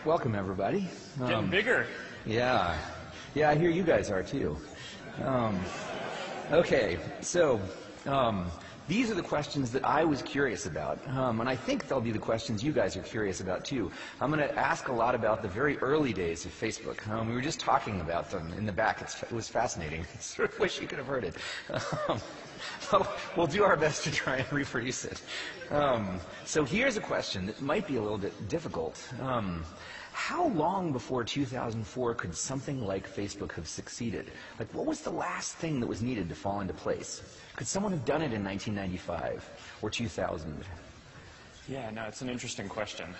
Welcome, everybody. Getting bigger. Yeah. Yeah, I hear you guys are, too. Okay, so these are the questions that I was curious about, and I think they'll be the questions you guys are curious about, too. I'm going to ask a lot about the very early days of Facebook. We were just talking about them in the back. It was fascinating. I sort of wish you could have heard it. We'll do our best to try and reproduce it. So here's a question that might be a little bit difficult. How long before 2004 could something like Facebook have succeeded? Like, what was the last thing that was needed to fall into place? Could someone have done it in 1995 or 2000? Yeah, no, it's an interesting question.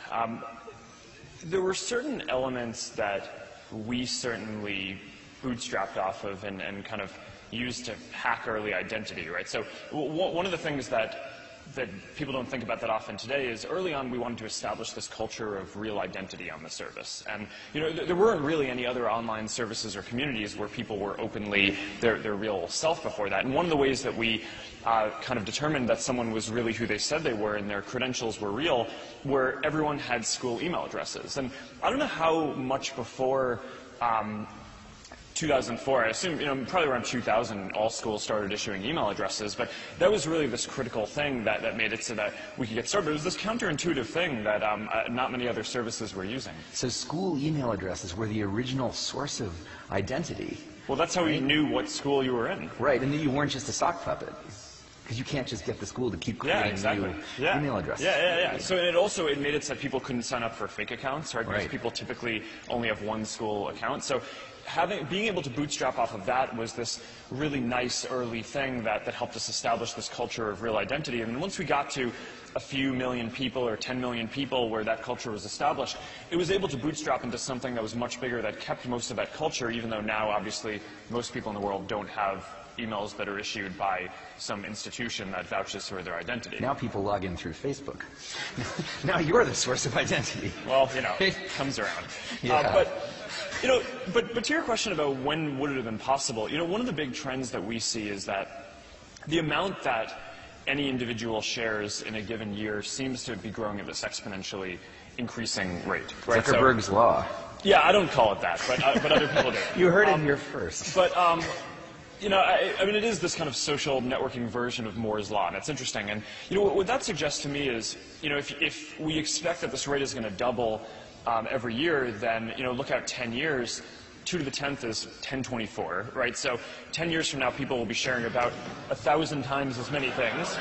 There were certain elements that we certainly bootstrapped off of and kind of used to hack early identity, right? So one of the things that people don't think about that often today is early on we wanted to establish this culture of real identity on the service. And there weren't really any other online services or communities where people were openly their real self before that. And one of the ways that we kind of determined that someone was really who they said they were and their credentials were real, where everyone had school email addresses. And I don't know how much before 2004, I assume, probably around 2000, all schools started issuing email addresses, but that was really this critical thing that made it so that we could get started. It was this counterintuitive thing that not many other services were using. So school email addresses were the original source of identity. Well, that's how you knew what school you were in. Right, and you weren't just a sock puppet. Because you can't just get the school to keep creating new email addresses. Yeah. So it made it so that people couldn't sign up for fake accounts, right? Because people typically only have one school account. So being able to bootstrap off of that was this really nice early thing that helped us establish this culture of real identity. And once we got to a few million people or 10 million people where that culture was established, it was able to bootstrap into something that was much bigger that kept most of that culture, even though now, obviously, most people in the world don't have emails that are issued by some institution that vouches for their identity. Now people log in through Facebook. Now you're the source of identity. Well, it comes around. Yeah. But to your question about when would it have been possible, one of the big trends that we see is that the amount that any individual shares in a given year seems to be growing at this exponentially increasing rate. Right? Zuckerberg's law. Yeah, I don't call it that, but other people do. You heard it here first. But I mean, it is this kind of social networking version of Moore's law, and it's interesting. And what that suggests to me is, if we expect that this rate is going to double every year, then look out 10 years. 2 to the 10th is 1024, right? So 10 years from now, people will be sharing about 1,000 times as many things.